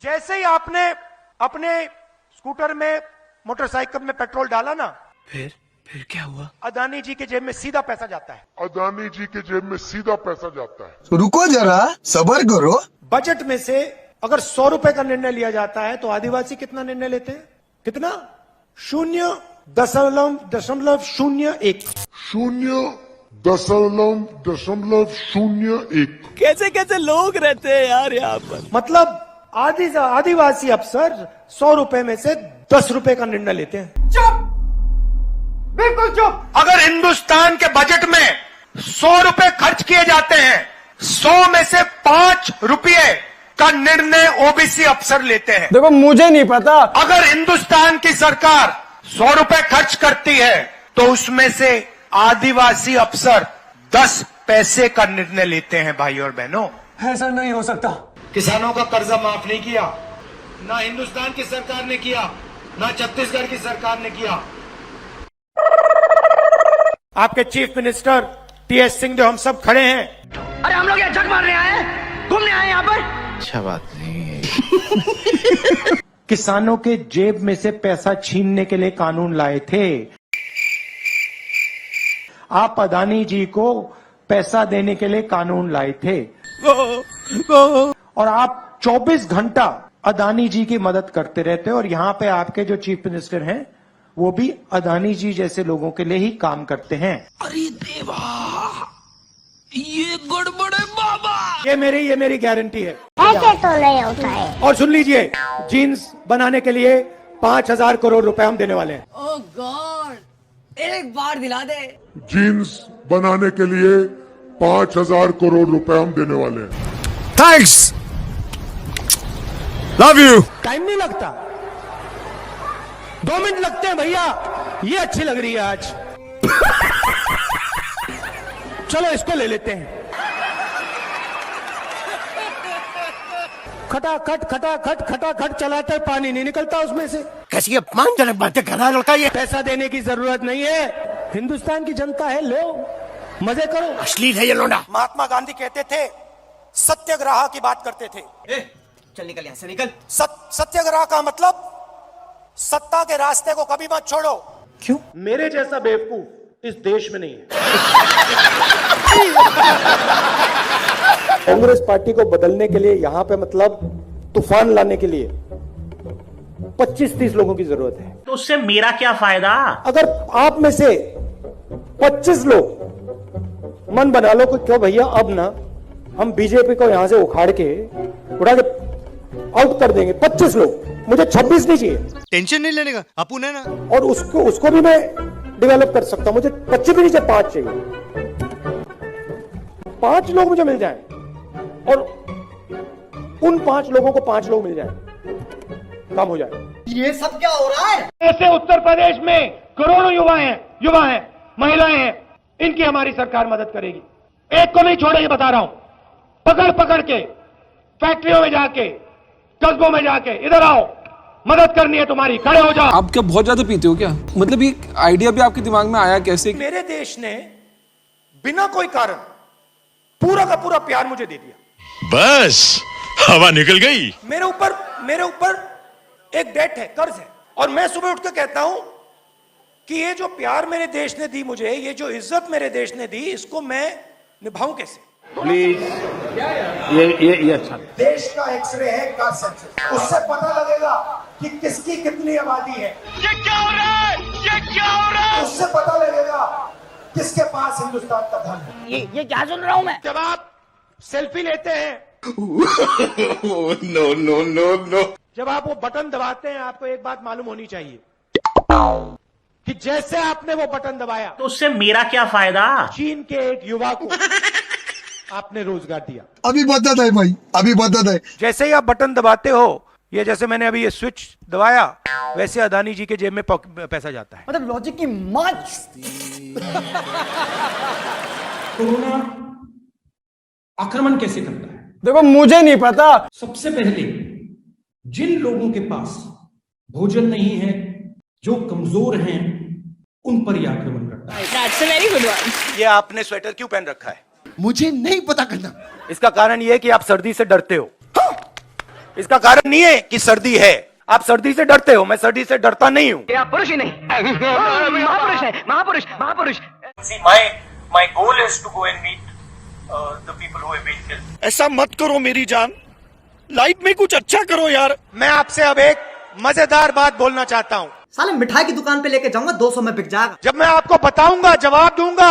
जैसे ही आपने अपने स्कूटर में मोटरसाइकिल में पेट्रोल डाला ना, फिर क्या हुआ? अदानी जी के जेब में सीधा पैसा जाता है। अदानी जी के जेब में सीधा पैसा जाता है। तो रुको जरा, सबर करो। बजट में से अगर 100 रुपए का निर्णय लिया जाता है तो आदिवासी कितना निर्णय लेते हैं? कितना? 0.01। 0.01। कैसे कैसे लोग रहते हैं यार यहाँ पर। मतलब आदिवासी अफसर 100 रुपए में से 10 रुपए का निर्णय लेते हैं। चुप, बिल्कुल चुप। अगर हिंदुस्तान के बजट में 100 रुपए खर्च किए जाते हैं, 100 में से 5 रुपए का निर्णय ओबीसी अफसर लेते हैं। देखो मुझे नहीं पता। अगर हिंदुस्तान की सरकार 100 रुपए खर्च करती है तो उसमें से आदिवासी अफसर 10 पैसे का निर्णय लेते हैं। भाई और बहनों, ऐसा नहीं हो सकता। किसानों का कर्जा माफ नहीं किया, ना हिंदुस्तान की सरकार ने किया, ना छत्तीसगढ़ की सरकार ने किया। आपके चीफ मिनिस्टर टीएस सिंह जो हम सब खड़े हैं, अरे हम लोग यहाँ जग मारने आए हैं, घूमने आए हैं यहाँ पर। अच्छा बात नहीं है। किसानों के जेब में से पैसा छीनने के लिए कानून लाए थे। आप अदानी जी को पैसा देने के लिए कानून लाए थे और आप 24 घंटा अदानी जी की मदद करते रहते हो। और यहाँ पे आपके जो चीफ मिनिस्टर हैं वो भी अदानी जी जैसे लोगों के लिए ही काम करते हैं। अरे देवा, ये गड़बड़ है बाबा। ये मेरी गारंटी है। ऐसे तो नहीं होता है। और सुन लीजिए, जीन्स बनाने के लिए 5,000 करोड़ रुपए हम देने वाले हैं। ओह गॉड, एक बार दिला दे। जीन्स बनाने के लिए 5,000 करोड़ रुपए हम देने वाले हैं। Thanks, love you. टाइम नहीं लगता, 2 मिनट लगते हैं भैया। ये अच्छी लग रही है आज। चलो इसको ले लेते हैं। खटाखट खटाखट खटाखट चलाते पानी नहीं निकलता उसमें से। कैसी अपमानजनक बातें कर रहा है लड़का ये। पैसा देने की जरूरत नहीं है, हिंदुस्तान की जनता है, लो मजे करो। अश्लील है ये लोंडा। महात्मा गांधी कहते थे, सत्याग्रह की बात करते थे। चल निकल यहाँ से, निकल। सत्याग्रह का मतलब सत्ता के रास्ते को कभी मत छोड़ो। क्यों? मेरे जैसा बेवकूफ इस देश में नहीं है। कांग्रेस पार्टी को बदलने के लिए यहाँ पे मतलब तूफान लाने के लिए 25-30 लोगों की जरूरत है। तो उससे मेरा क्या फायदा? अगर आप में से 25 लोग मन बना लो कि क्यों भैया अब ना हम बीजेपी को यहां से उखाड़ के उड़ा के आउट कर देंगे, 25 लोग, मुझे 26 नहीं चाहिए। टेंशन नहीं लेने का, अपुन है ना। और उसको भी मैं डेवलप कर सकता हूं, मुझे 25 भी नहीं चाहिए, 5 चाहिए। 5 लोग मुझे मिल जाएं और उन 5 लोगों को 5 लोग मिल जाएं, काम हो जाए। ये सब क्या हो रहा है? ऐसे उत्तर प्रदेश में करोड़ों युवा हैं, महिलाएं हैं, इनकी हमारी सरकार मदद करेगी। एक को नहीं छोड़ेगी, बता रहा हूं। पकड़ पकड़ के फैक्ट्रियों में जाके, कस्बों में जाके, इधर आओ, मदद करनी है तुम्हारी, खड़े हो जाओ। आप क्या बहुत ज्यादा पीते हो क्या? मतलब ये आइडिया भी आपके दिमाग में आया कैसे? मेरे देश ने बिना कोई कारण पूरा का पूरा प्यार मुझे दे दिया। बस हवा निकल गई। मेरे ऊपर एक डेट है, कर्ज है। और मैं सुबह उठ के कहता हूं कि ये जो प्यार मेरे देश ने दी मुझे, ये जो इज्जत मेरे देश ने दी, इसको मैं निभाऊं कैसे? प्लीज ये अच्छा। देश का एक्सरे है का सेंसस, उससे पता लगेगा कि किसकी कितनी आबादी है। ये क्या हो रहा है? ये क्या हो रहा है? उससे पता लगेगा किसके पास हिंदुस्तान का धन है। ये क्या सुन रहा हूं मैं? जब आप सेल्फी लेते हैं, नो नो नो नो, जब आप वो बटन दबाते हैं, आपको एक बात मालूम होनी चाहिए कि जैसे आपने वो बटन दबाया तो उससे मेरा क्या फायदा? चीन के एक युवा को आपने रोजगार दिया। अभी बता है भाई, अभी बता है। जैसे ही आप बटन दबाते हो, ये जैसे मैंने अभी ये स्विच दबाया, वैसे अदानी जी के जेब में पैसा जाता है। मतलब लॉजिक की माँ। कोरोना आक्रमण कैसे करता है? देखो मुझे नहीं पता। सबसे पहले जिन लोगों के पास भोजन नहीं है, जो कमजोर हैं, उन पर यह आक्रमण करता है। That's a very good one. ये आपने स्वेटर क्यों पहन रखा है? मुझे नहीं पता करना। इसका कारण ये है कि आप सर्दी से डरते हो। इसका कारण नहीं है कि सर्दी है, आप सर्दी से डरते हो, मैं सर्दी से डरता नहीं हूँ। पुरुष ही नहीं महापुरुष है, महापुरुष महापुरुष। My goal is to go and meet the people who have been killed. ऐसा मत करो मेरी जान, लाइफ में कुछ अच्छा करो यार। मैं आपसे अब एक मजेदार बात बोलना चाहता हूँ। साले मिठाई की दुकान पे लेके जाऊंगा, 200 में बिक जाएगा। जब मैं आपको बताऊंगा, जवाब दूंगा,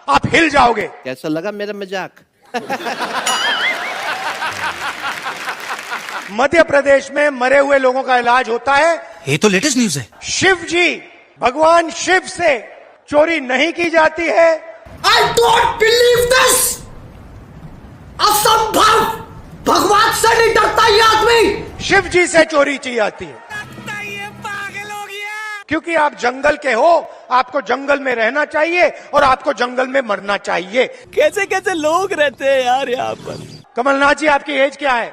आप हिल जाओगे। कैसा लगा मेरा मजाक? मध्य प्रदेश में मरे हुए लोगों का इलाज होता है। ये तो लेटेस्ट न्यूज है। शिव जी, भगवान शिव से चोरी नहीं की जाती है। I don't believe this! असंभव! भगवान से नहीं डरता ये आदमी। शिव जी से चोरी की जाती है। क्योंकि आप जंगल के हो, आपको जंगल में रहना चाहिए और आपको जंगल में मरना चाहिए। कैसे कैसे लोग रहते हैं यार यहाँ पर। कमलनाथ जी, आपकी एज क्या है?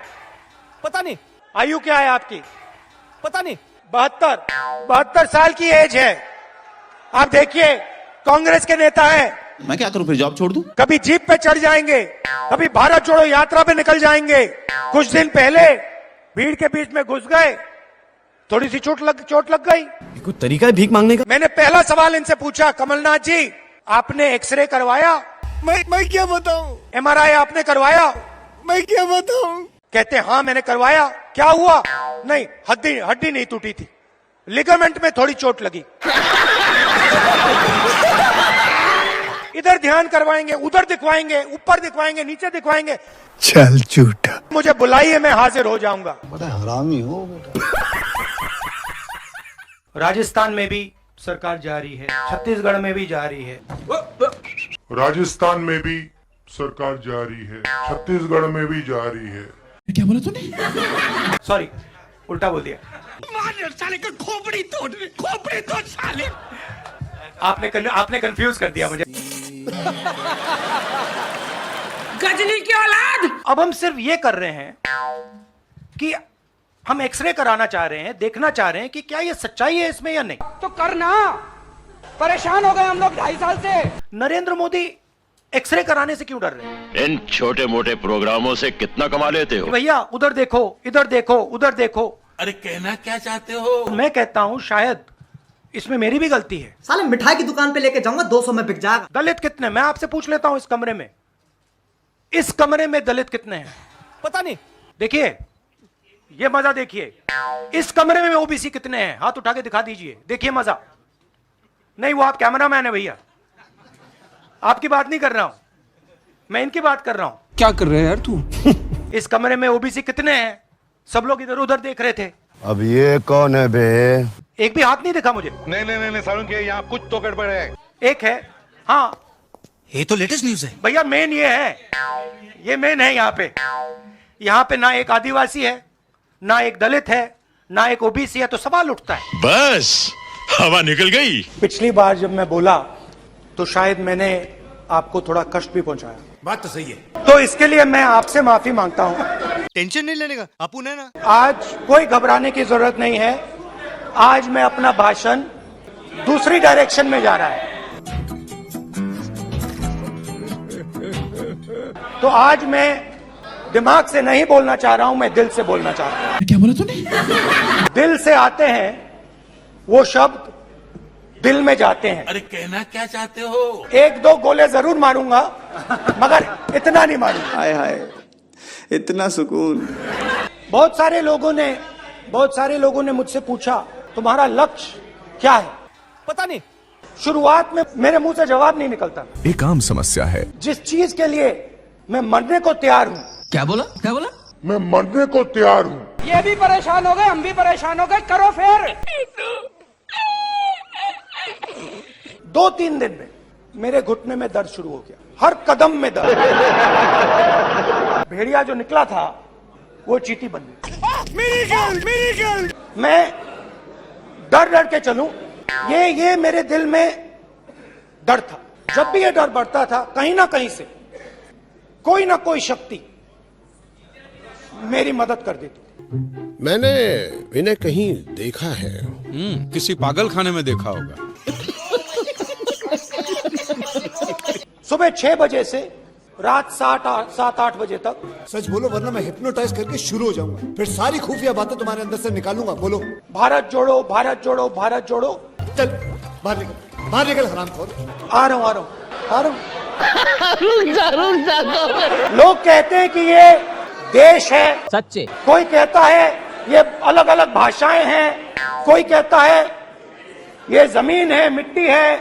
पता नहीं, आयु क्या है आपकी? पता नहीं। 72 साल की एज है। आप देखिए, कांग्रेस के नेता हैं, मैं क्या करूं, फिर जॉब छोड़ दूं? कभी जीप पे चढ़ जाएंगे, कभी भारत जोड़ो यात्रा पे निकल जाएंगे। कुछ दिन पहले भीड़ के बीच में घुस गए, थोड़ी सी चोट लग गई। कोई तरीका है भीख मांगने का? मैंने पहला सवाल इनसे पूछा, कमलनाथ जी आपने एक्सरे करवाया? मैं क्या बताऊं? MRI आपने करवाया? मैं क्या बताऊं? कहते हाँ मैंने करवाया। क्या हुआ? नहीं, हड्डी नहीं टूटी थी, लिगामेंट में थोड़ी चोट लगी। इधर ध्यान करवाएंगे, उधर दिखवाएंगे, ऊपर दिखवाएंगे, नीचे दिखवाएंगे। चल झूठा। मुझे बुलाइए, मैं हाजिर हो जाऊंगा। बड़ा हरामी हो। राजस्थान में भी सरकार जा रही है, छत्तीसगढ़ में भी जा रही है। राजस्थान में भी सरकार जारी है, छत्तीसगढ़ में भी जारी है। क्या बोला तूने? सॉरी, उल्टा बोल दिया। साले का खोपड़ी तोड़ साले। आपने कंफ्यूज कर दिया मुझे। गजनी की औलाद। अब हम सिर्फ ये कर रहे हैं कि हम एक्सरे कराना चाह रहे हैं, देखना चाह रहे हैं कि क्या ये सच्चाई है इसमें या नहीं। तो करना, परेशान हो गए हम लोग 2.5 साल से। नरेंद्र मोदी एक्सरे कराने से क्यों डर रहे हैं? इन छोटे मोटे प्रोग्रामों से कितना कमा लेते हो? भैया उधर देखो, इधर देखो, उधर देखो। अरे कहना क्या चाहते हो? मैं कहता हूं शायद इसमें मेरी भी गलती है। साले मिठाई की दुकान पे लेके जाऊंगा, 200 में बिक जाएगा। दलित कितने? मैं आपसे पूछ लेता हूं, इस कमरे में दलित कितने हैं? पता नहीं। देखिए, ये मजा देखिए, इस कमरे में ओबीसी कितने हैं? हाथ उठा के दिखा दीजिए, देखिए मजा। नहीं, वो आप कैमरामैन है भैया, आपकी बात नहीं कर रहा हूं, मैं इनकी बात कर रहा हूं। क्या कर रहे हैं यार तू? इस कमरे में ओबीसी कितने हैं? सब लोग इधर उधर देख रहे थे। अब ये कौन है बे? एक भी हाथ नहीं दिखा मुझे। नहीं सारुण के यहाँ कुछ तो गड़बड़ है। एक है, हाँ ये तो लेटेस्ट न्यूज है भैया, मेन ये है, ये मेन है। यहाँ पे ना एक आदिवासी है, ना एक दलित है, ना एक ओबीसी है, तो सवाल उठता है। बस हवा निकल गई। पिछली बार जब मैं बोला तो शायद मैंने आपको थोड़ा कष्ट भी पहुंचाया। बात तो सही है। तो इसके लिए मैं आपसे माफी मांगता हूं। टेंशन नहीं लेने का, अपुन है ना। आज कोई घबराने की जरूरत नहीं है। आज मैं अपना भाषण दूसरी डायरेक्शन में जा रहा है। तो आज मैं दिमाग से नहीं बोलना चाह रहा हूं, मैं दिल से बोलना चाह रहा हूं। क्या बोला तूने? दिल से आते हैं वो शब्द, दिल में जाते हैं। अरे कहना क्या चाहते हो? 1-2 गोले जरूर मारूंगा, मगर इतना नहीं मारूंगा। हाय हाय, इतना सुकून। बहुत सारे लोगों ने मुझसे पूछा, तुम्हारा लक्ष्य क्या है? पता नहीं। शुरुआत में मेरे मुंह से जवाब नहीं निकलता। एक आम समस्या है। जिस चीज के लिए मैं मरने को तैयार हूं, क्या बोला? मैं मरने को तैयार हूँ। ये भी परेशान हो गए, हम भी परेशान हो गए, करो फिर। 2-3 दिन में मेरे घुटने में दर्द शुरू हो गया, हर कदम में दर्द। भेड़िया जो निकला था वो चींटी बन गई। मैं डर के चलूं, ये मेरे दिल में डर था। जब भी ये डर बढ़ता था, कहीं ना कहीं से कोई ना कोई शक्ति मेरी मदद कर देती। मैंने इन्हें कहीं देखा है। किसी पागल खाने में देखा होगा। सुबह 6 बजे से रात 7-8 बजे तक। सच बोलो वरना मैं हिप्नोटाइज करके शुरू हो जाऊंगा, फिर सारी खुफिया बातें तुम्हारे अंदर से निकालूंगा। बोलो। भारत जोड़ो, भारत जोड़ो, भारत जोड़ो। चल बाहर निकल हरामखोर। आ रहा हूं। लोग कहते हैं कि ये देश है, सच्चे कोई कहता है ये अलग अलग भाषाएं हैं, कोई कहता है ये जमीन है, मिट्टी है,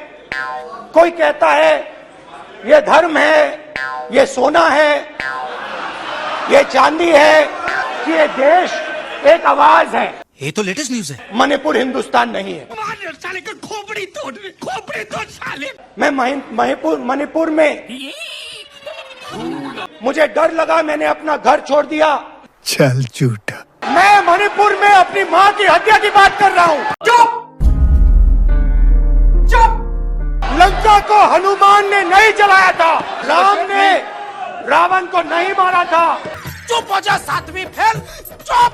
कोई कहता है ये धर्म है, ये सोना है, ये चांदी है, कि ये देश एक आवाज है। ये तो लेटेस्ट न्यूज है। मणिपुर हिंदुस्तान नहीं है। साले को खोपड़ी तोड़ साले। मैं मणिपुर में मुझे डर लगा, मैंने अपना घर छोड़ दिया। चल झूठा। मैं मणिपुर में अपनी माँ की हत्या की बात कर रहा हूँ। चुप। लंका को हनुमान ने नहीं जलाया था, राम ने रावण को नहीं मारा था। चुप हो जा सातवीं फेल, चुप।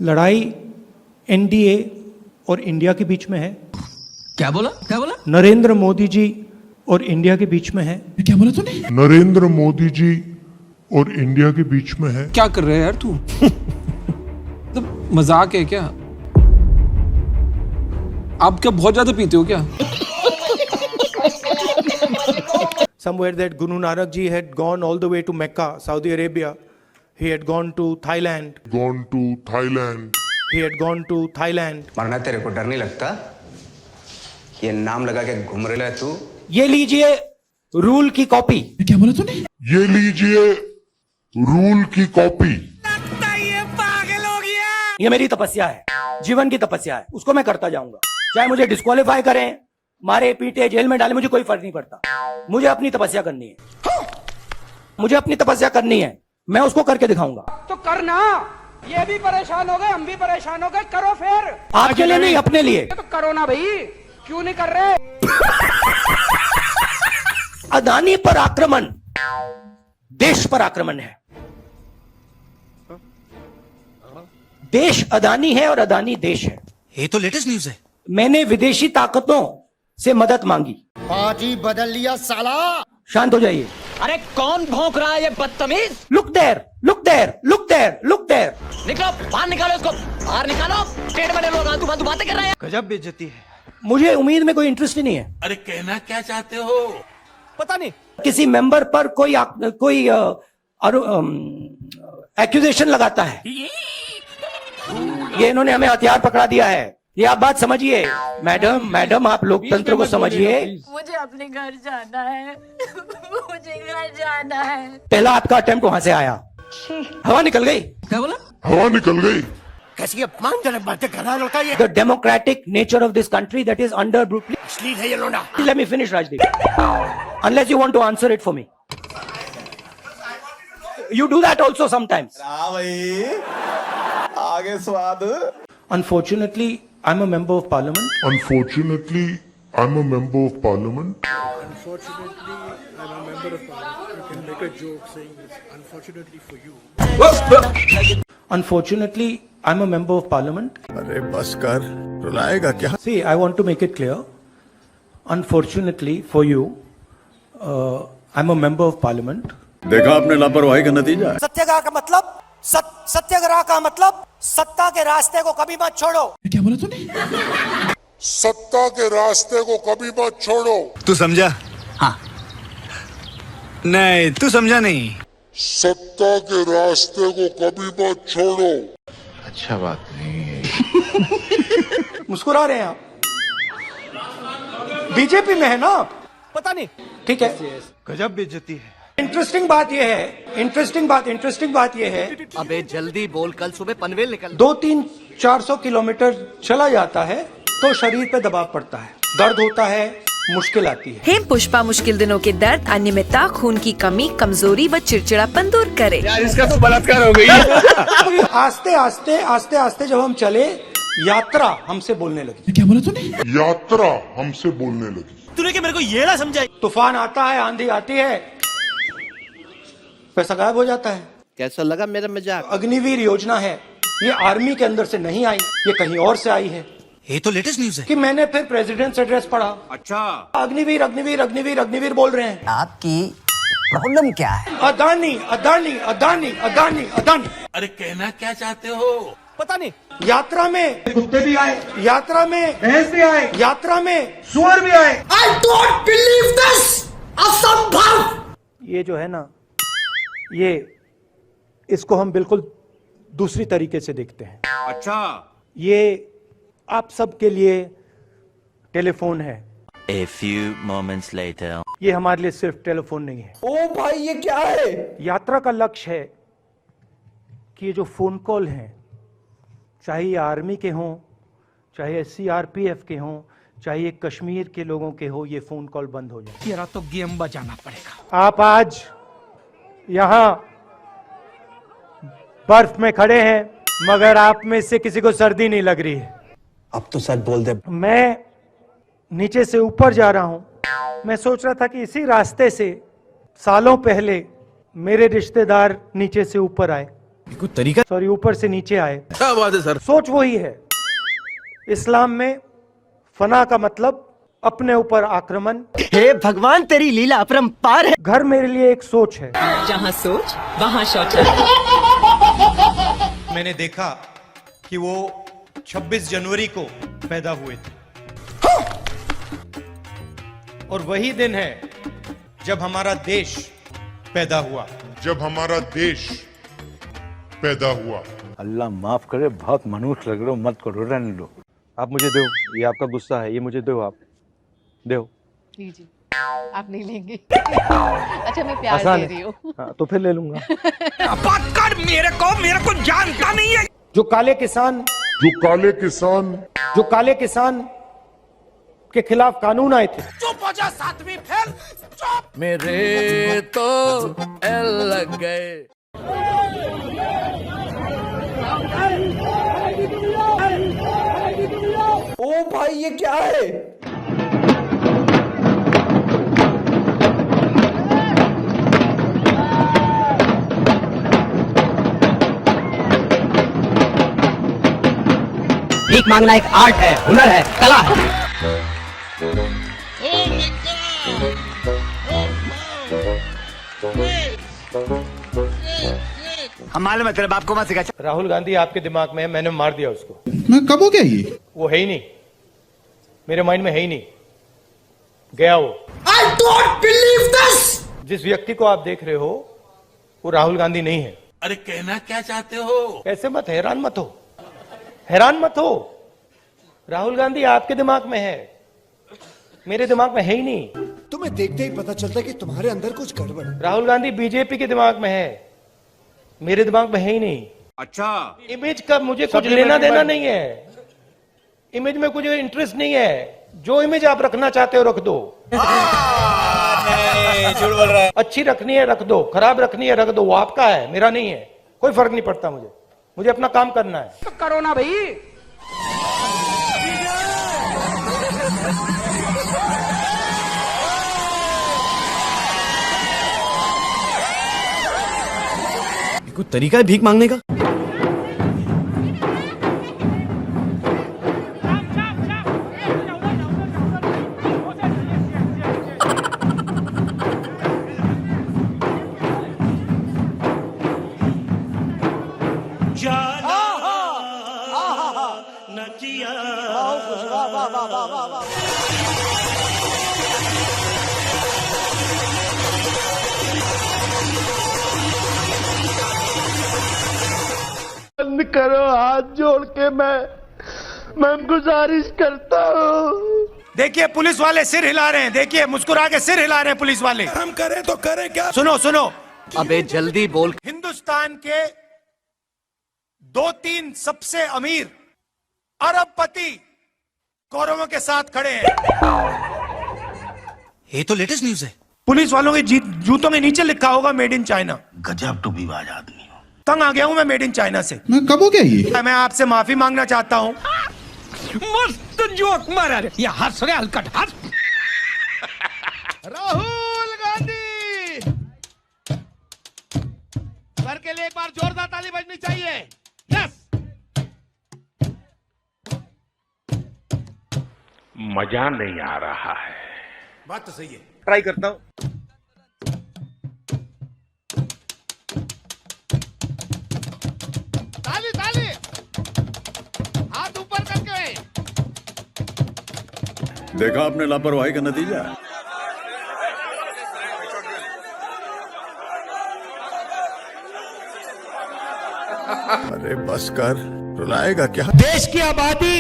लड़ाई एनडीए और इंडिया के बीच में है। क्या बोला नरेंद्र मोदी जी और इंडिया के बीच में है। क्या बोला तूने? नरेंद्र मोदी जी और इंडिया के बीच में है। क्या कर रहे है यार तू? तो मजाक है क्या? आप क्या बहुत ज्यादा पीते हो क्या? Somewhere that Guru Nanak ji had gone all the way to Mecca, Saudi Arabia. He had gone to Thailand. He had gone to Thailand. मरना तेरे को डर नहीं लगता? ये नाम लगा के घूम रहा है तू। ये लीजिए रूल की कॉपी। क्या बोला तूने? ये लीजिए रूल की कॉपी। ये पागल हो गया। ये मेरी तपस्या है, जीवन की तपस्या है, उसको मैं करता जाऊंगा। चाहे मुझे डिस्क्वालीफाई करें, मारे पीटे जेल में डाले, मुझे कोई फर्क नहीं पड़ता। मुझे अपनी तपस्या करनी है, मुझे अपनी तपस्या करनी है, मैं उसको करके दिखाऊंगा। तो करना, ये भी परेशान हो गए, हम भी परेशान हो गए, करो फिर। आपके लिए नहीं, अपने लिए। तो करो ना भाई, क्यों नहीं कर रहे? अदानी पर आक्रमण देश पर आक्रमण है। देश अदानी है और अदानी देश है। ये तो लेटेस्ट न्यूज है। मैंने विदेशी ताकतों से मदद मांगी। पार्टी बदल लिया साला। शांत हो जाइए। अरे कौन भौंक रहा है ये बदतमीज? Look there, look there, look there, look there. निकलो बाहर, निकालो इसको बाहर, निकालो। पेट में लोग तू बातें कर रहा है। गजब बेइज्जती है। मुझे उम्मीद में कोई इंटरेस्ट ही नहीं है। अरे कहना क्या चाहते हो? पता नहीं किसी मेंबर पर कोई एक्यूजेशन लगाता है। ये इन्होंने हमें हथियार पकड़ा दिया है। ये आप बात समझिए मैडम आप लोकतंत्र को समझिए। मुझे अपने घर जाना है। मुझे घर जाना है। पहला आपका अटेम्प्ट वहां से आया, हवा निकल गई। क्या बोला? हवा निकल गई। कैसी अपमानजनक बातें कर रहा है लड़का ये। The democratic nature of this country that is under brutally. अश्लील है ये लोना। Let me finish, Rajdeep. Unless you want to answer it for me. You do that also sometimes. भाई आगे स्वाद। Unfortunately, I'm a member of parliament. Unfortunately, I'm a member of parliament. Unfortunately, I'm a member of parliament. अरे बस कर, रुलाएगा क्या? See, I want to make it clear. Unfortunately for you, I'm a member of parliament. देखा आपने लापरवाही का नतीजा। सत्याग्रह का मतलब सत्याग्रह का मतलब सत्ता के रास्ते को कभी मत छोड़ो। क्या बोला तूने? सत्ता के रास्ते को कभी मत छोड़ो। तू समझा? हाँ। नहीं तू समझा नहीं। सत्ता के रास्ते को कभी मत छोड़ो। अच्छा बात नहीं है। मुस्कुरा रहे हैं आप, बीजेपी में है ना? पता नहीं, ठीक है। गजब बेइज्जती है। इंटरेस्टिंग बात यह है। अबे जल्दी बोल, कल सुबह पनवेल निकल। 200-400 किलोमीटर चला जाता है तो शरीर पे दबाव पड़ता है, दर्द होता है, मुश्किल आती है। हेम पुष्पा मुश्किल दिनों के दर्द, अनियमितता, खून की कमी, कमजोरी व चिड़चिड़ापन दूर करे। यार इसका तो बलात्कार हो गई। आस्ते आस्ते जब हम चले, यात्रा हमसे बोलने लगी। क्या बोला तूने? यात्रा हमसे बोलने लगी। तूने क्या मेरे को ये ना समझाई? तूफान आता है, आंधी आती है, पैसा गायब हो जाता है। कैसा लगा मेरा मजाक? अग्निवीर योजना है, ये आर्मी के अंदर से नहीं आई, ये कहीं और से आई है। ये तो लेटेस्ट न्यूज है। कि मैंने फिर प्रेसिडेंट्स एड्रेस पढ़ा। अच्छा, अग्निवीर बोल रहे हैं। आपकी प्रॉब्लम क्या है? अदानी अदानी अदानी अदानी अदानी। अरे कहना क्या चाहते हो? पता नहीं। यात्रा में कुत्ते भी आए, यात्रा में भैंस भी आए, यात्रा में सुअर भी आए। आई डोंट बिलीव दिस, असंभव। ये जो है ना, ये इसको हम बिल्कुल दूसरी तरीके से देखते हैं। अच्छा, ये आप सबके लिए टेलीफोन है। A few moments later. ये हमारे लिए सिर्फ टेलीफोन नहीं है। ओ भाई ये क्या है? यात्रा का लक्ष्य है कि ये जो फोन कॉल हैं, चाहे ये आर्मी के हों, चाहे सीआरपीएफ के हों, चाहे ये कश्मीर के लोगों के हो, ये फोन कॉल बंद हो जाए। तेरा तो गेम बजाना पड़ेगा। आप आज यहां बर्फ में खड़े हैं, मगर आप में से किसी को सर्दी नहीं लग रही है। अब तो सच बोल दे। मैं नीचे से ऊपर जा रहा हूं। मैं सोच रहा था कि इसी रास्ते से सालों पहले मेरे रिश्तेदार नीचे से ऊपर आए, कोई तरीका? सॉरी, ऊपर से नीचे आए। क्या बात है सर? सोच वही है। इस्लाम में फना का मतलब अपने ऊपर आक्रमण। हे भगवान, तेरी लीला अपरंपार है। घर मेरे लिए एक सोच है। जहाँ सोच वहाँ शौचालय। मैंने देखा कि वो 26 जनवरी को पैदा हुए थे, और वही दिन है जब हमारा देश पैदा हुआ। जब हमारा देश पैदा हुआ। अल्लाह माफ करे, बहुत मनुष्य लग रहे हो, मत करो, रहने दो। आप मुझे दो, ये आपका गुस्सा है, ये मुझे दो, आप दो। लीजिए, आप नहीं लेंगे। अच्छा, मैं प्यार दे रही हूँ। हाँ, तो फिर ले लूंगा। बात कर, मेरे को जानता नहीं है। जो काले किसान के खिलाफ कानून आए थे, चुप हो जा, सातवीं फेल, चुप। मेरे तो एल लग गए। ओ भाई ये क्या है? भीख मांगना एक आर्ट है, हुनर है, कला है। हम मालूम है, तेरे बाप को मत सिखा। राहुल गांधी आपके दिमाग में है, मैंने मार दिया उसको। मैं कब हो गया ये? वो है ही नहीं, मेरे माइंड में है ही नहीं, गया वो। I don't believe this. जिस व्यक्ति को आप देख रहे हो वो राहुल गांधी नहीं है। अरे कहना क्या चाहते हो? ऐसे मत, हैरान मत हो, हैरान मत हो। राहुल गांधी आपके दिमाग में है, मेरे दिमाग में है ही नहीं। तुम्हें देखते ही पता चलता है कि तुम्हारे अंदर कुछ गड़बड़ है। राहुल गांधी बीजेपी के दिमाग में है, मेरे दिमाग में है ही नहीं। अच्छा, इमेज का मुझे कुछ लेना देना नहीं है, इमेज में कुछ इंटरेस्ट नहीं है। जो इमेज आप रखना चाहते हो रख दो। झूठ बोल रहा है। अच्छी रखनी है रख दो, खराब रखनी है रख दो, वो आपका है, मेरा नहीं है। कोई फर्क नहीं पड़ता मुझे अपना काम करना है। तो करो ना भाई। कोई तरीका है भीख मांगने का? बंद करो, हाथ जोड़ के मैं गुजारिश करता हूँ। देखिए पुलिस वाले सिर हिला रहे हैं, देखिए मुस्कुरा के सिर हिला रहे हैं पुलिस वाले। हम करें तो करें क्या? सुनो सुनो, अबे जल्दी बोल। हिंदुस्तान के 2-3 सबसे अमीर अरबपति कौरवों के साथ खड़े हैं। ये तो लेटेस्ट न्यूज है। पुलिस वालों के जूतों के नीचे लिखा होगा मेड इन चाइना। गजब टूबीबाज आदमी हो। तंग आ गया हूं मैं मेड इन चाइना से। मैं कब हो गया ये? मैं आपसे माफी मांगना चाहता हूं। मस्त जोक मारा रे। ये हंस रहे हलकट हंस। राहुल गांधी सर के लिए एक बार जोरदार ताली बजनी चाहिए। यस, मजा नहीं आ रहा है। बात तो सही है, ट्राई करता हूं। देखा आपने लापरवाही का नतीजा। अरे बस कर, रुलाएगा क्या? देश की आबादी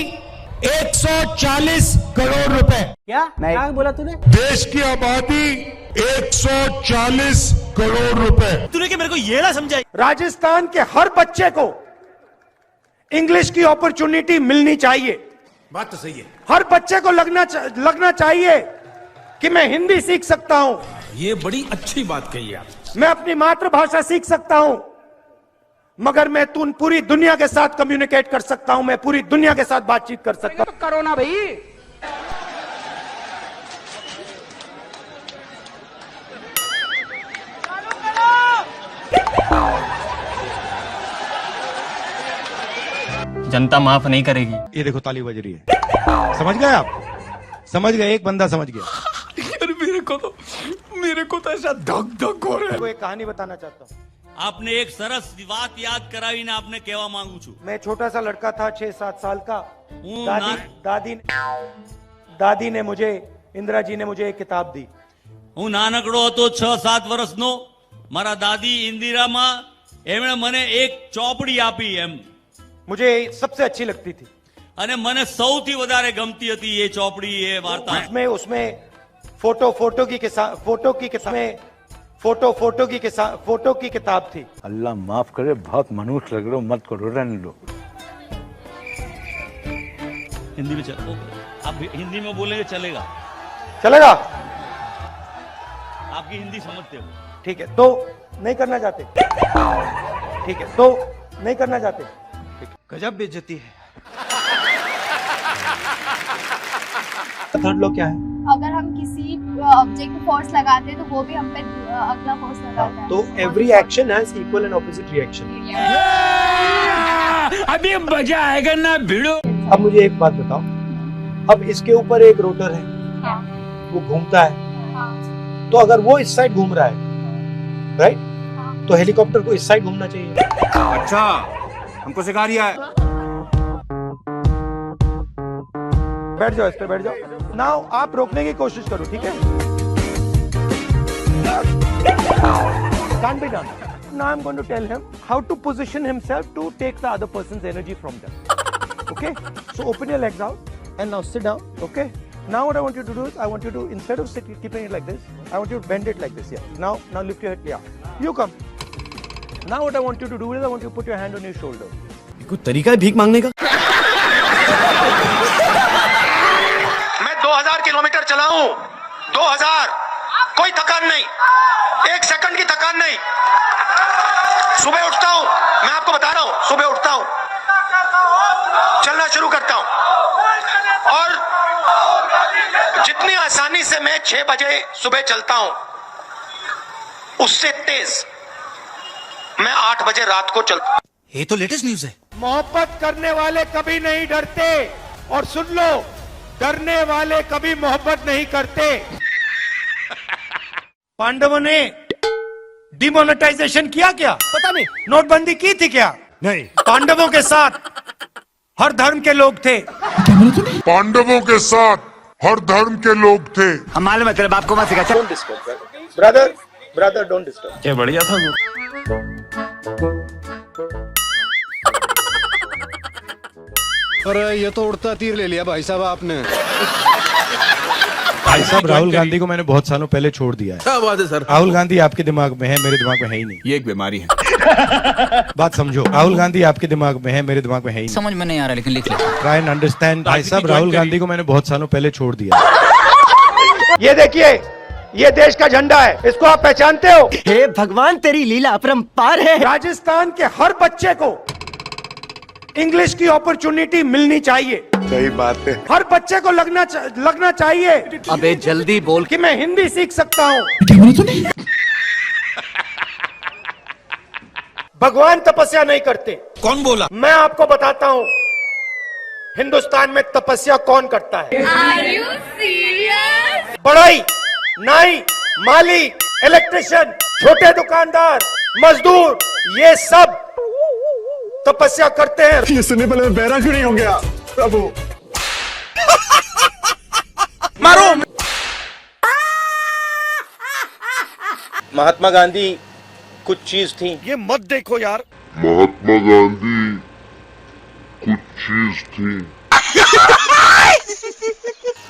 140 करोड़ रुपए। क्या बोला तूने? देश की आबादी 140 करोड़ रुपए। तूने कि मेरे को ये ना समझाई। राजस्थान के हर बच्चे को इंग्लिश की अपॉर्चुनिटी मिलनी चाहिए। बात तो सही है। हर बच्चे को लगना चाहिए कि मैं हिंदी सीख सकता हूं, ये बड़ी अच्छी बात कही आप। मैं अपनी मातृभाषा सीख सकता हूं, मगर मैं पूरी दुनिया के साथ कम्युनिकेट कर सकता हूं, मैं पूरी दुनिया के साथ बातचीत कर सकता हूं। करो ना भाई। जनता माफ नहीं करेगी। ये देखो ताली बज रही है। समझ गए आप? समझ गए? एक बंदा समझ गया। अरे मेरे को तो ऐसा धक धक हो रहा है। आपको एक कहानी बताना चाहता हूँ। आपने एक सरस बात याद करावी ने आपने केवा मांगू छू। मैं छोटा सा लड़का था, 6-7 साल का। हूँ दादी ने मुझे, इंदिरा जी ने मुझे एक किताब दी। હું નાનકડો હતો 6-7 વર્ષનો મારા દાદી ઇન્દિરામાં એમણે મને એક ચોપડી આપી એમ मुझे सबसे अच्छी लगती थी। અને મને સૌથી વધારે ગમતી હતી એ ચોપડી એ વાર્તા। उसमें फोटो की किताब थी। अल्लाह माफ करे, बहुत मनुष्य लग रहे हो, मत करो, रहने दो। हिंदी में चलो, आप हिंदी में बोलेंगे चलेगा? चलेगा? आपकी हिंदी समझते हो? ठीक है, तो नहीं करना चाहते? ठीक है, तो नहीं करना चाहते? गजब बेइज्जती है। थर्ड लॉ क्या है? अगर हम किसी ऑब्जेक्ट को फोर्स लगाते हैं तो वो भी हम पे अगला फोर्स लगाता है। तो every action has equal and opposite reaction. अभी मजा आएगा ना भिड़ो। अब मुझे एक बात बताओ, अब इसके ऊपर एक रोटर है, हाँ। वो घूमता है, हाँ। तो अगर वो इस साइड घूम रहा है, राइट, हाँ। तो हेलीकॉप्टर को इस साइड घूमना चाहिए। अच्छा, हमको सिखा रिया है। बैठ जाओ, इस पे बैठ जाओ। नाउ आप रोकने की कोशिश करो, ठीक है? Can't be done. Now I'm going to tell him how to position himself to take the other person's energy from them. Okay? So open your legs out and now sit down. Okay? Now what I want you to do is, I want you to, instead of keeping it like this, I want you to bend it like this. Yeah. Now lift your head. Yeah. You come. Now what I want you to do is, I want you to put your hand on your shoulder. कोई तरीका है भीख मांगने का? मैं 2000 kilometre चलाऊं, 2000, कोई थकान नहीं, 1 सेकंड की थकान नहीं। सुबह उठता हूं, मैं आपको बता रहा हूं, सुबह उठता हूं, चलना शुरू करता हूं, और जितनी आसानी से मैं 6 बजे सुबह चलता हूं, उससे तेज मैं 8 बजे रात को चलता हूं। ये तो लेटेस्ट न्यूज़ है। मोहब्बत करने वाले कभी नहीं डरते, और सुन लो, डरने वाले कभी मोहब्बत नहीं करते। पांडवों ने डिमोनेटाइजेशन किया क्या? पता नहीं। नोटबंदी की थी क्या? नहीं। पांडवों के साथ हर धर्म के लोग थे। पांडवों के साथ हर धर्म के लोग थे। हम मालूम है तेरे बाप को मत सिखा। Brother don't disturb. क्या बढ़िया था वो। अरे ये तो उड़ता तीर ले लिया भाई साहब आपने। भाई साहब, राहुल गांधी को मैंने बहुत सालों पहले छोड़ दिया है। क्या बात है सर? राहुल गांधी आपके दिमाग में है, मेरे दिमाग में है ही नहीं। ये एक बीमारी है। बात समझो, राहुल गांधी आपके दिमाग में है, मेरे दिमाग में है ही नहीं। समझ में नहीं आ रहा, लेकिन लिख ले। Try and understand. भाई साहब, राहुल गांधी को मैंने बहुत सालों पहले छोड़ दिया। ये देखिए, ये देश का झंडा है, इसको आप पहचानते हो? हे भगवान, तेरी लीला अपरंपार है। राजस्थान के हर बच्चे को इंग्लिश की अपॉर्चुनिटी मिलनी चाहिए। सही बात है। हर बच्चे को लगना चाहिए अबे जल्दी बोल कि मैं हिंदी सीख सकता हूँ। भगवान तपस्या नहीं करते। कौन बोला? मैं आपको बताता हूँ, हिंदुस्तान में तपस्या कौन करता है। Are you serious? बढ़ई, नाई, माली, इलेक्ट्रिशियन, छोटे दुकानदार, मजदूर, ये सब तपस्या करते हैं। ये सुनने पहले मैं बहरा क्यों नहीं हो गया प्रभु? मारो। महात्मा गांधी कुछ चीज थी, ये मत देखो यार। महात्मा गांधी कुछ चीज थी।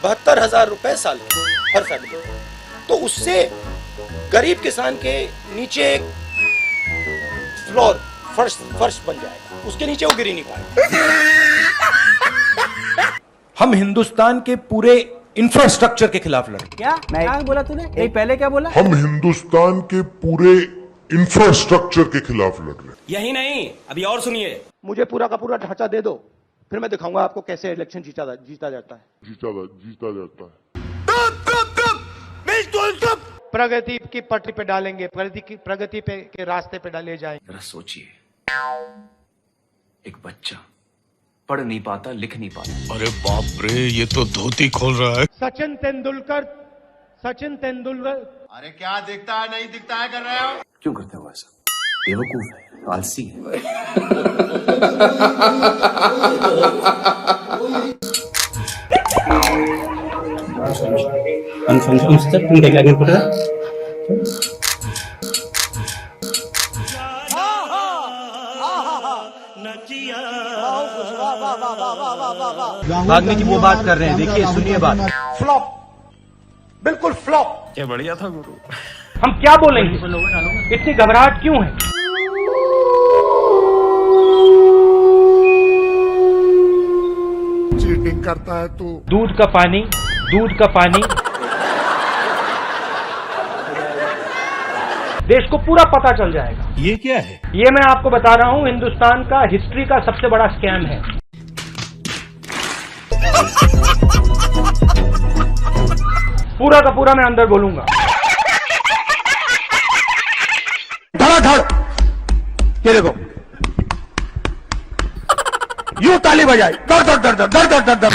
72,000 रुपए साल हर साल, तो उससे गरीब किसान के नीचे एक फ्लोर फर्श बन जाएगा, उसके नीचे वो गिर ही नहीं पाएगा। हम हिंदुस्तान के पूरे इंफ्रास्ट्रक्चर के खिलाफ लड़े। क्या बोला तूने? नहीं, पहले क्या बोला? हम हिंदुस्तान के पूरे इंफ्रास्ट्रक्चर के खिलाफ लड़ रहे हैं। यही नहीं, अभी और सुनिए। मुझे पूरा का पूरा ढांचा दे दो, फिर मैं दिखाऊंगा आपको कैसे इलेक्शन जीता जाता है। जीता जाता है। प्रगति की पटरी पे डालेंगे, प्रगति के रास्ते पे डाले जाएंगे। जरा सोचिए, एक बच्चा पढ़ नहीं पाता, लिख नहीं पाता। अरे बाप रे, ये तो धोती खोल रहा है। सचिन तेंदुलकर अरे क्या दिखता है, नहीं दिखता है, कर रहे हो? क्यों करते हो ऐसा? बेवकूफ है, आलसी है। भागने की वो बात कर रहे हैं, देखिए सुनिए बात। फ्लॉप, बिल्कुल फ्लॉप। क्या बढ़िया था गुरु। हम क्या बोलेंगे, इतनी घबराहट क्यों है? चीटिंग करता है तू। दूध का पानी देश को पूरा पता चल जाएगा। ये क्या है? ये मैं आपको बता रहा हूं, हिंदुस्तान का हिस्ट्री का सबसे बड़ा स्कैम है। पूरा का पूरा मैं अंदर बोलूंगा। धड़ाधड़, ये देखो, यूं ताली बजाई, दर दर दर दर दर दर दर दर।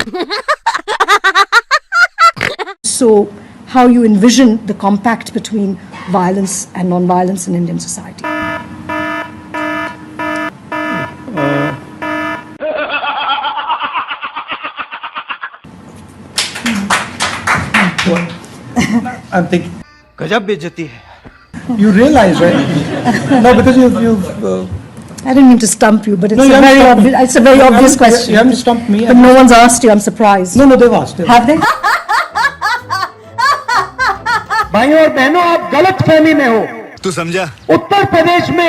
So, how you envision the compact between violence and non-violence in Indian society? I'm thinking. गजब बेइज्जती है। You realize, right? No, because you've I didn't mean to stump you, but it's No, you a haven't very stumped me. obvious. It's a very You obvious haven't- question. you haven't stumped me. But no one's asked you. I'm surprised. No, they've asked. Have they? भाइयों और बहनों, आप गलत फहमी में हो। तू समझा? उत्तर प्रदेश में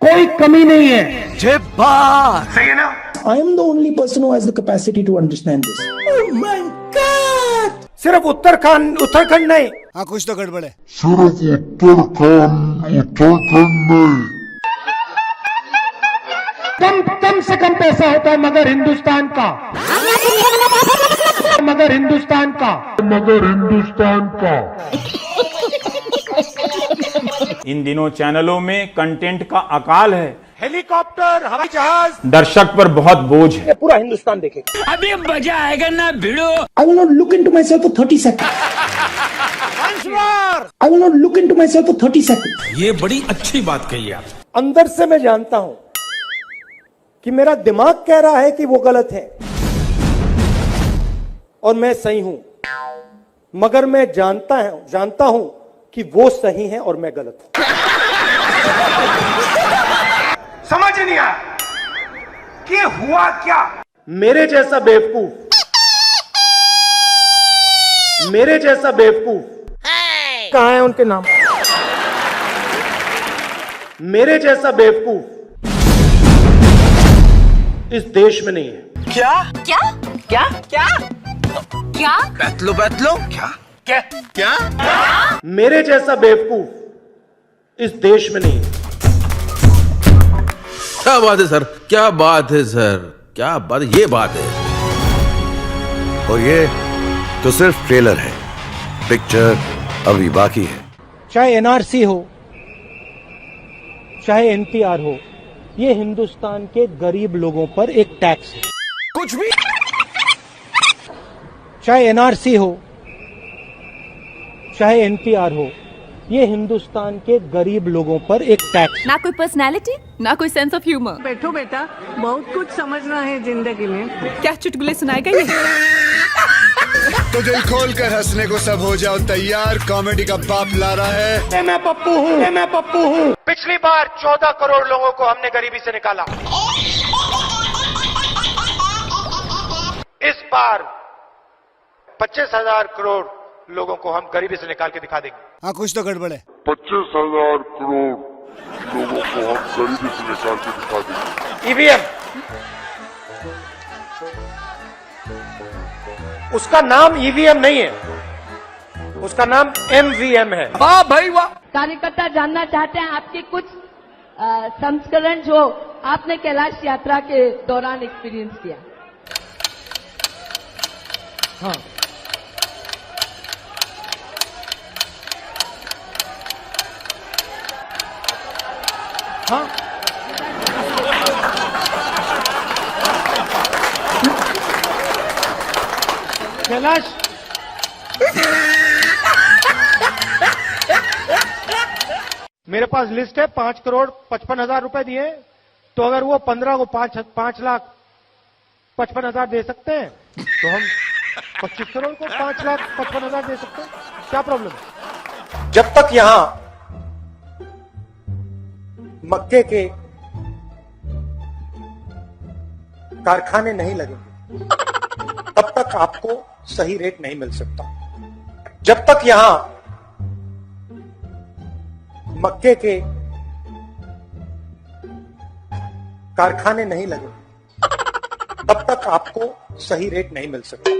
कोई कमी नहीं है। जय बात। सही है ना? I am the only person who has the capacity to understand this. Oh my God! सिर्फ उत्तराखंड नहीं, हाँ, कुछ तो गड़बड़ है। सिर्फ उत्तराखंड में कम से कम पैसा होता है मगर हिंदुस्तान का। इन दिनों चैनलों में कंटेंट का अकाल है। हेलीकॉप्टर, हवाई जहाज, दर्शक पर बहुत बोझ है। पूरा हिंदुस्तान देखेगा। अभी मजा आएगा ना भिड़ो। I will not look into myself for 30 seconds. I will not look into myself for 30 seconds. ये बड़ी अच्छी बात कही आप। अंदर से मैं जानता हूं कि मेरा दिमाग कह रहा है कि वो गलत है और मैं सही हूं, मगर मैं जानता हूं कि वो सही है और मैं गलत हूं। समझ नहीं आया कि हुआ क्या। मेरे जैसा बेवकूफ कहां है उनके नाम? मेरे जैसा बेवकूफ इस देश में नहीं है। क्या? बैठ लो क्या? मेरे जैसा बेवकूफ इस देश में नहीं है। क्या बात है सर, क्या बात है सर, क्या बात, ये बात है। और ये तो सिर्फ ट्रेलर है, पिक्चर अभी बाकी है। चाहे एनआरसी हो, चाहे एनपीआर हो, ये हिंदुस्तान के गरीब लोगों पर एक टैक्स है। कुछ भी। चाहे एनआरसी हो, चाहे एनपीआर हो, ये हिंदुस्तान के गरीब लोगों पर एक टैक्स। ना कोई पर्सनालिटी, ना कोई सेंस ऑफ ह्यूमर। बैठो बेटा, बहुत कुछ समझना है जिंदगी में। क्या चुटकुले सुनाएगा ये? तो दिल खोल कर हंसने को सब हो जाओ तैयार। कॉमेडी का बाप ला रहा है। मैं पप्पू हूँ। पिछली बार 14 करोड़ लोगों को हमने गरीबी से निकाला। इस बार 25,000 करोड़ लोगों को हम गरीबी से निकाल के दिखा देंगे। हाँ कुछ तो गड़बड़ है। 25,000 करोड़ लोगों को हम गरीबी से निकाल के दिखा देंगे। ईवीएम, उसका नाम ईवीएम नहीं है, उसका नाम एमवीएम है। वाह भाई वाह। कार्यकर्ता जानना चाहते हैं आपके कुछ संस्करण जो आपने कैलाश यात्रा के दौरान एक्सपीरियंस किया। हाँ, हाँ, कैलाश, मेरे पास लिस्ट है 5,55,000 रुपए दिए, तो अगर वो 15 को 5,55,000 दे सकते हैं तो हम 25 करोड़ को 5,55,000 दे सकते हैं। क्या प्रॉब्लम है? जब तक यहां मक्के के कारखाने नहीं लगेंगे तब तक आपको सही रेट नहीं मिल सकता। जब तक यहां मक्के के कारखाने नहीं लगेंगे तब तक आपको सही रेट नहीं मिल सकता।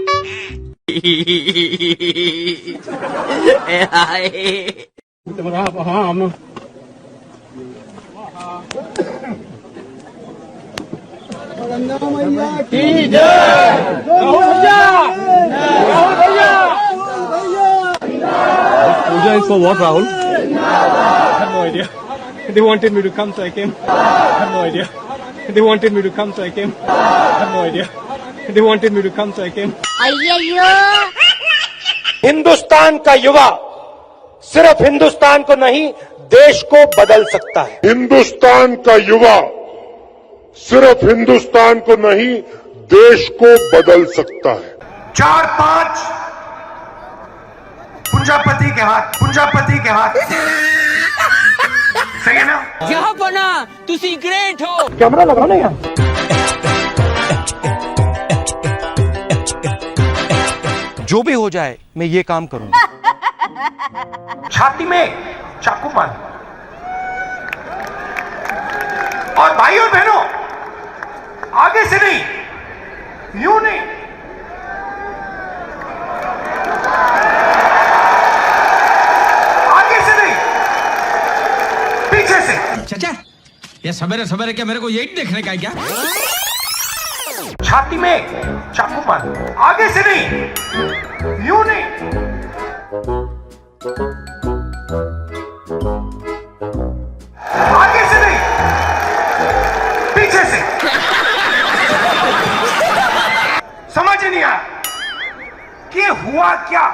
Puja is for what, Rahul? I have no idea. They wanted me to come, so I came. I have no idea. They wanted me to come, so I came. I have no idea. They wanted me to come, so I came. Hindustan का युवा सिर्फ हिंदुस्तान को नहीं देश को बदल सकता है। हिंदुस्तान का युवा सिर्फ हिंदुस्तान को नहीं देश को बदल सकता है। 4-5 पुंजापति के हाथ सही है ना? क्या बना तुसी ग्रेट हो। कैमरा लगा ना यार। जो भी हो जाए मैं ये काम करूंगा। छाती में चाकू मार, और भाई और बहनों आगे से नहीं, यूं नहीं, आगे से नहीं, पीछे से। चाचा, ये सवेरे सवेरे क्या मेरे को यही देखने का है क्या? छाती में चाकू मार, आगे से नहीं, यूं नहीं, आगे से नहीं, पीछे से। समझ नहीं आया कि हुआ क्या?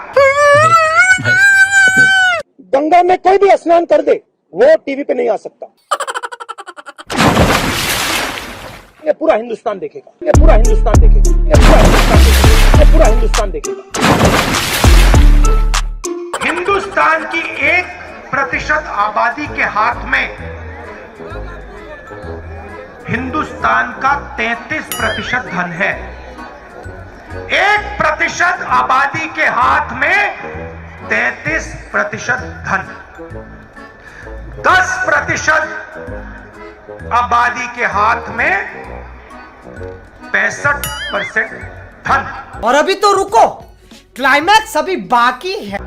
गंगा में कोई भी स्नान कर दे वो टीवी पे नहीं आ सकता। ये पूरा हिंदुस्तान देखेगा, ये पूरा हिंदुस्तान देखेगा, ये पूरा हिंदुस्तान देखेगा, ये पूरा हिंदुस्तान देखेगा। हिंदुस्तान की 1% आबादी के हाथ में हिंदुस्तान का 33% धन है। 1% आबादी के हाथ में 33% धन, 10% आबादी के हाथ में 65% धन। और अभी तो रुको, क्लाइमैक्स अभी बाकी है।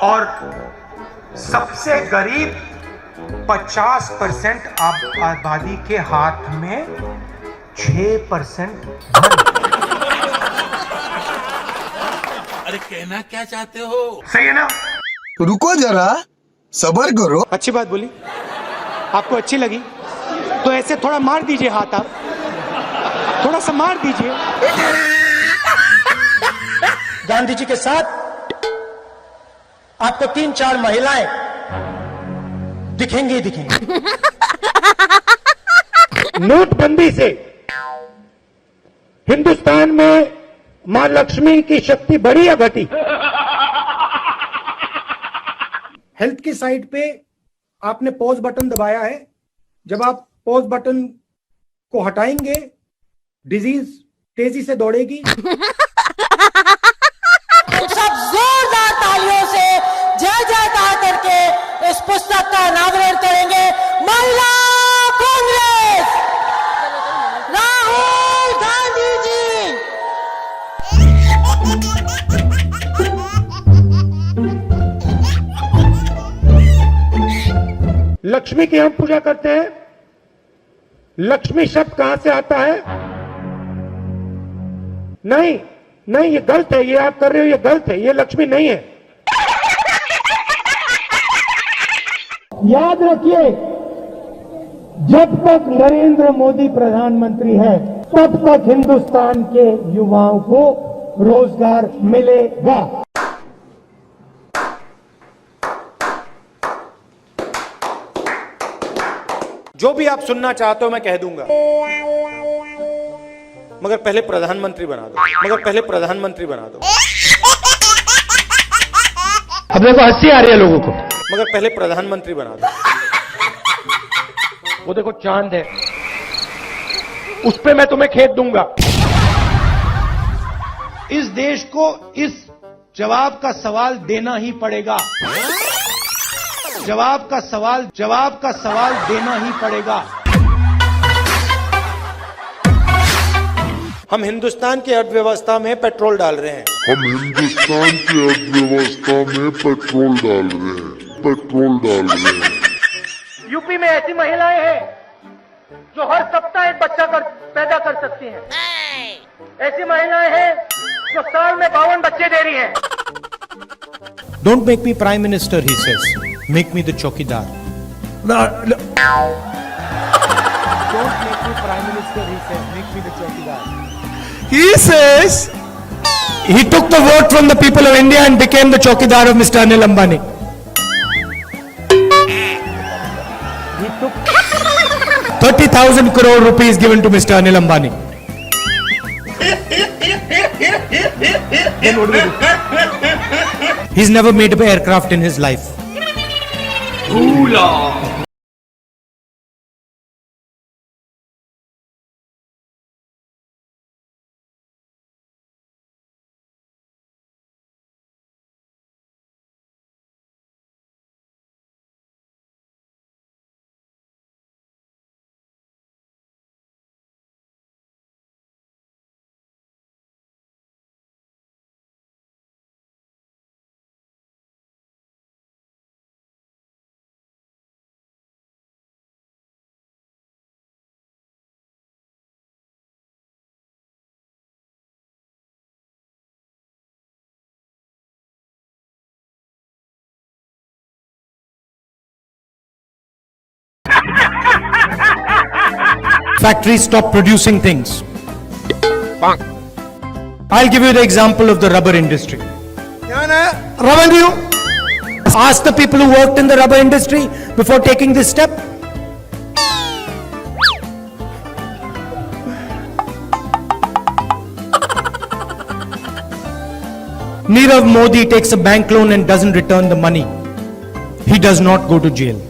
और सबसे गरीब 50% आबादी के हाथ में 6% धन। अरे कहना क्या चाहते हो? सही है ना? रुको जरा, सब्र करो। अच्छी बात बोली, आपको अच्छी लगी तो ऐसे थोड़ा मार दीजिए हाथ, आप थोड़ा सा मार दीजिए। गांधी जी के साथ आपको 3-4 महिलाएं दिखेंगी ही दिखेंगी। नोटबंदी से हिंदुस्तान में मां लक्ष्मी की शक्ति बढ़ी या घटी? हेल्थ की साइट पे आपने पॉज बटन दबाया है। जब आप पॉज बटन को हटाएंगे डिजीज तेजी से दौड़ेगी। सब जोरदार तालियों से जय जयकार करके इस पुस्तक का अनावरण करेंगे। महिला कांग्रेस राहुल गांधी जी। लक्ष्मी की हम पूजा करते हैं। लक्ष्मी शब्द कहां से आता है? नहीं नहीं, ये गलत है। ये आप कर रहे हो, ये गलत है। ये लक्ष्मी नहीं है। याद रखिए, जब तक नरेंद्र मोदी प्रधानमंत्री है तब तक हिंदुस्तान के युवाओं को रोजगार मिलेगा। जो भी आप सुनना चाहते हो मैं कह दूंगा, मगर पहले प्रधानमंत्री बना दो। मगर पहले प्रधानमंत्री बना दो। अब देखो हंसी आ रही है लोगों को। मगर पहले प्रधानमंत्री बना दो। वो देखो चांद है, उस पे मैं तुम्हें खेत दूंगा। इस देश को इस जवाब का सवाल देना ही पड़ेगा। जवाब का सवाल देना ही पड़ेगा। हम हिंदुस्तान की अर्थव्यवस्था में पेट्रोल डाल रहे हैं। हम हिंदुस्तान की अर्थव्यवस्था में पेट्रोल डाल रहे हैं। यूपी में ऐसी महिलाएं हैं जो हर सप्ताह एक बच्चा पैदा कर सकती हैं। ऐसी महिलाएं हैं जो साल में 52 बच्चे दे रही हैं। Don't make me prime minister, he says. Make me the chokidar. Don't make me prime minister, he says. Make me the chokidar. He says he took the vote from the people of India and became the chokidar of Mr. Anil Ambani. He took 30,000 crore rupees given to Mr. Anil Ambani. Then what do we do? He's never made an aircraft in his life. Factories stop producing things. I'll give you the example of the rubber industry. Revenue. Ask the people who worked in the rubber industry before taking this step. Nirav Modi takes a bank loan and doesn't return the money. He does not go to jail.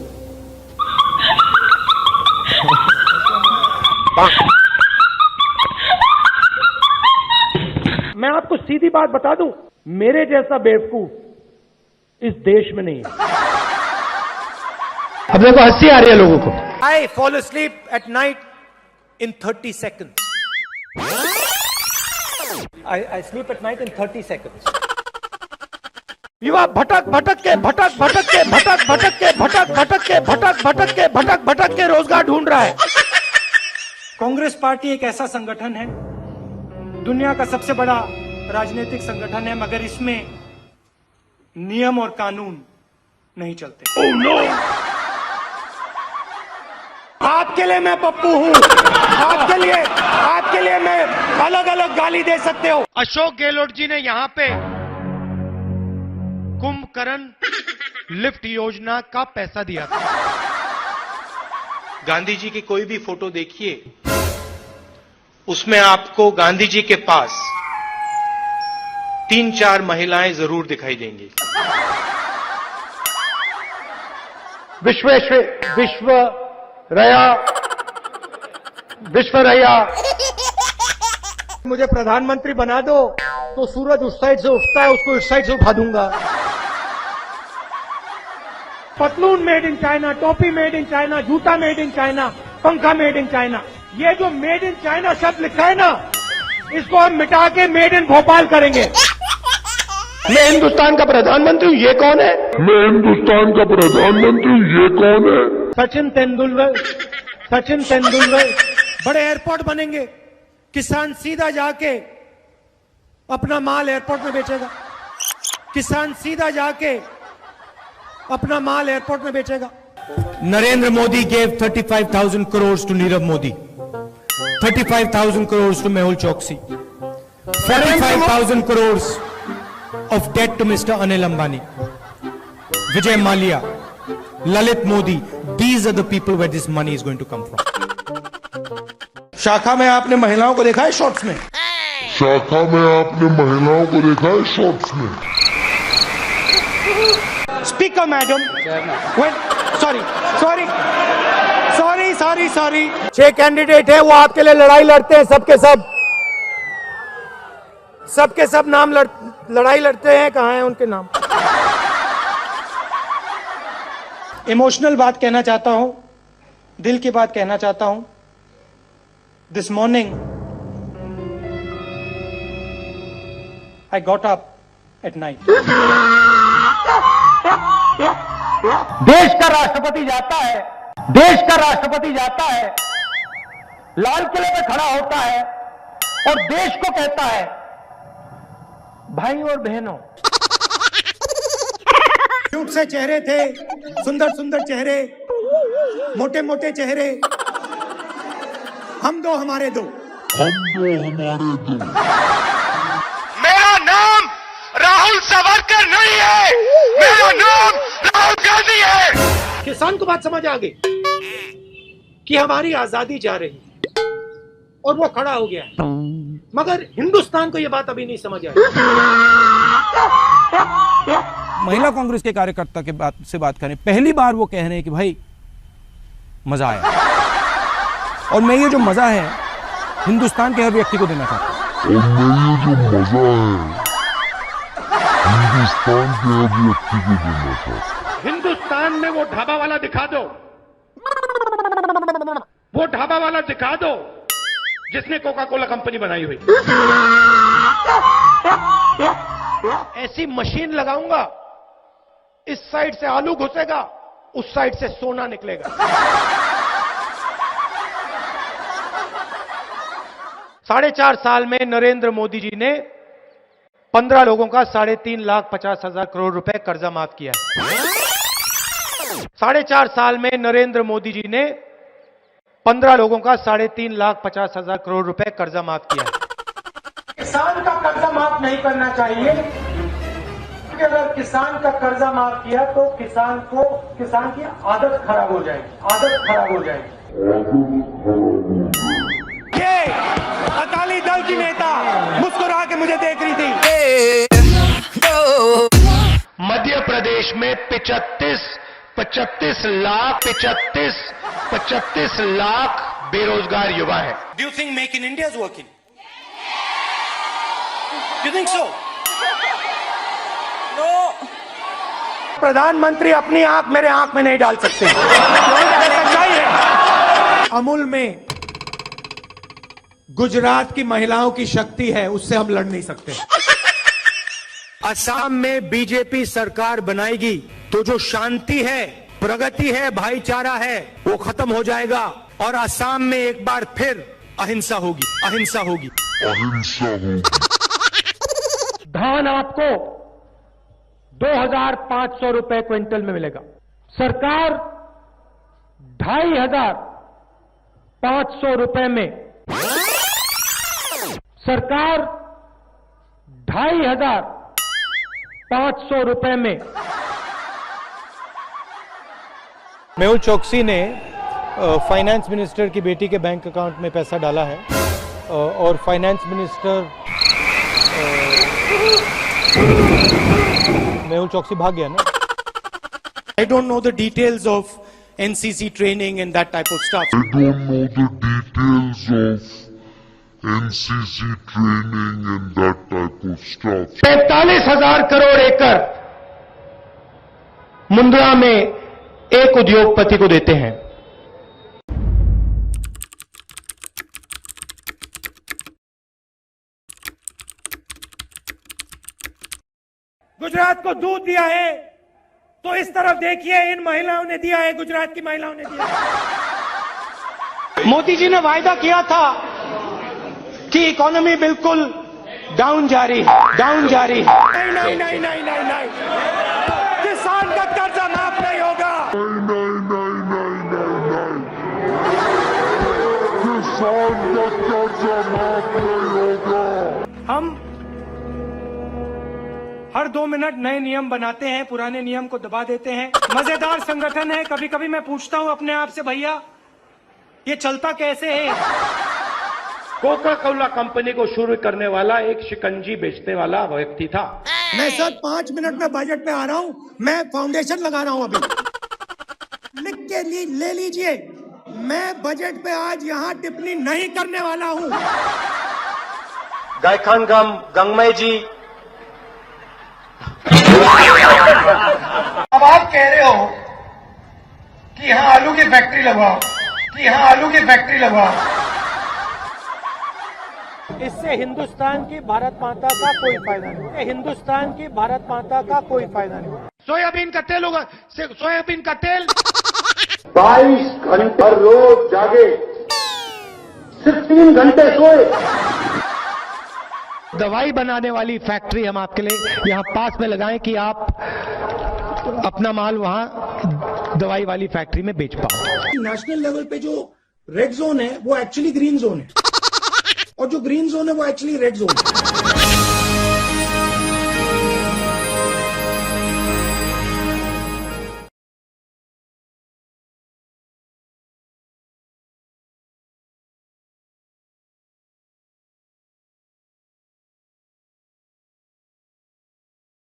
मैं आपको सीधी बात बता दूं, मेरे जैसा बेवकूफ इस देश में नहीं है। अब देखो हंसी आ रही है लोगों को। I fall asleep at night in 30 seconds. I sleep at night in 30 seconds. युवा भटक के रोजगार ढूंढ रहा है। कांग्रेस पार्टी एक ऐसा संगठन है, दुनिया का सबसे बड़ा राजनीतिक संगठन है, मगर इसमें नियम और कानून नहीं चलते। Oh, no! आपके लिए मैं पप्पू हूं। आपके लिए मैं अलग अलग गाली दे सकते हो। अशोक गहलोत जी ने यहां पे कुंभकर्ण लिफ्ट योजना का पैसा दिया था। गांधी जी की कोई भी फोटो देखिए, उसमें आपको गांधी जी के पास 3-4 महिलाएं जरूर दिखाई देंगी। विश्वरया मुझे प्रधानमंत्री बना दो तो सूरज उस साइड से उठता है, उसको इस साइड से उठा दूंगा। पतलून मेड इन चाइना, टोपी मेड इन चाइना, जूता मेड इन चाइना, पंखा मेड इन चाइना। ये जो मेड इन चाइना शब्द लिखा है ना, इसको हम मिटा के मेड इन भोपाल करेंगे। मैं हिंदुस्तान का प्रधानमंत्री हूँ, ये कौन है? मैं हिंदुस्तान का प्रधानमंत्री हूँ, ये कौन है? सचिन तेंदुलकर। बड़े एयरपोर्ट बनेंगे, किसान सीधा जाके अपना माल एयरपोर्ट में बेचेगा। किसान सीधा जाके अपना माल एयरपोर्ट में बेचेगा। Narendra Modi gave 35,000 crores to Nirav Modi, 35,000 crores to Mehul Choksi, 45,000 crores of debt to Mr. Anil Ambani, Vijay Mallya, Lalit Modi. These are the people where this money is going to come from. शाखा में आपने महिलाओं को देखा है shorts में? शाखा में आपने महिलाओं को देखा है शॉर्ट्स में? स्पीकर मैडम, सॉरी 6 कैंडिडेट है, वो आपके लिए लड़ाई लड़ते हैं, सबके सब नाम लड़ाई लड़ते हैं। कहाँ हैं उनके नाम? इमोशनल बात कहना चाहता हूं, दिल की बात कहना चाहता हूं। This morning I got up at night. देश का राष्ट्रपति जाता है, लाल किले पे खड़ा होता है और देश को कहता है, भाई और बहनों, क्यूट से चेहरे थे, सुंदर चेहरे, मोटे चेहरे, हम दो हमारे दो। मेरा नाम राहुल सावरकर नहीं है, मेरा नाम राहुल गांधी है। किसान को बात समझ आ गई कि हमारी आजादी जा रही है और वो खड़ा हो गया है, मगर हिंदुस्तान को ये बात अभी नहीं समझ आई। महिला कांग्रेस के कार्यकर्ता के से बात करें, पहली बार वो कह रहे हैं कि भाई मजा आया, और मैं ये जो मजा है हिंदुस्तान के हर व्यक्ति को देना चाहता हूं। हिंदुस्तान में वो ढाबा वाला दिखा दो जिसने कोका कोला कंपनी बनाई हुई। ऐसी मशीन लगाऊंगा, इस साइड से आलू घुसेगा, उस साइड से सोना निकलेगा। 4.5 साल में नरेंद्र मोदी जी ने 15 लोगों का 3,50,000 करोड़ रुपए कर्जा माफ किया है। 4.5 साल में नरेंद्र मोदी जी ने 15 लोगों का 3,50,000 करोड़ रुपए कर्जा माफ किया है। किसान का कर्जा माफ नहीं करना चाहिए, क्योंकि अगर किसान का कर्जा माफ किया तो किसान की आदत खराब हो जाएगी। ये अकाली दल की नेता मुस्कुरा के मुझे देख रही थी। मध्य प्रदेश में 35 लाख बेरोजगार युवा है। Do you think make in India is working? Do you think so? No. प्रधानमंत्री अपनी आंख मेरे आंख में नहीं डाल सकते। सच्चाई है। अमूल में गुजरात की महिलाओं की शक्ति है, उससे हम लड़ नहीं सकते। असम में बीजेपी सरकार बनाएगी तो जो शांति है, प्रगति है, भाईचारा है, वो खत्म हो जाएगा और असम में एक बार फिर अहिंसा होगी। धान आपको 2,500 रुपए क्विंटल में मिलेगा। सरकार 2,500 रुपए में, सरकार 2,500 रुपए में। मेहुल चोकसी ने फाइनेंस मिनिस्टर की बेटी के बैंक अकाउंट में पैसा डाला है और फाइनेंस मिनिस्टर मेहुल चौकसी भाग गया ना. I don't know the details of NCC training and that type of stuff. I don't know the details of NCC training and that type of stuff. 45,000 crore एकड़ मुंद्रा में एक उद्योगपति को देते हैं. गुजरात को दूध दिया है तो इस तरफ देखिए, इन महिलाओं ने दिया है, गुजरात की महिलाओं ने दिया है. मोदी जी ने वायदा किया था कि इकोनॉमी बिल्कुल डाउन जा रही है. नहीं, किसान का कर्जा माफ नहीं होगा. किसान का कर्जा माफ नहीं होगा. हम हर 2 मिनट नए नियम बनाते हैं, पुराने नियम को दबा देते हैं. मजेदार संगठन है. कभी कभी मैं पूछता हूं अपने आप से, भैया ये चलता कैसे है? कोका कोला कंपनी को शुरू करने वाला एक शिकंजी बेचने वाला व्यक्ति था. मैं सर 5 मिनट में बजट में आ रहा हूं. मैं फाउंडेशन लगा रहा हूं अभी. लिख के ले लीजिए, मैं बजट पे आज यहां टिप्पणी नहीं करने वाला हूं. गायखान गंगमय जी, अब आप कह रहे हो कि यहां आलू की फैक्ट्री लगवाओ, इससे हिंदुस्तान की भारत माता का कोई फायदा नहीं. सोयाबीन का तेल होगा, सोयाबीन का तेल 22 घंटे रोज जागे, सिर्फ 3 घंटे सोए. दवाई बनाने वाली फैक्ट्री हम आपके लिए यहां पास में लगाएं कि आप अपना माल वहां दवाई वाली फैक्ट्री में बेच पाओ. नेशनल लेवल पे जो रेड जोन है वो एक्चुअली ग्रीन जोन है, और जो ग्रीन जोन है वो एक्चुअली रेड जोन है.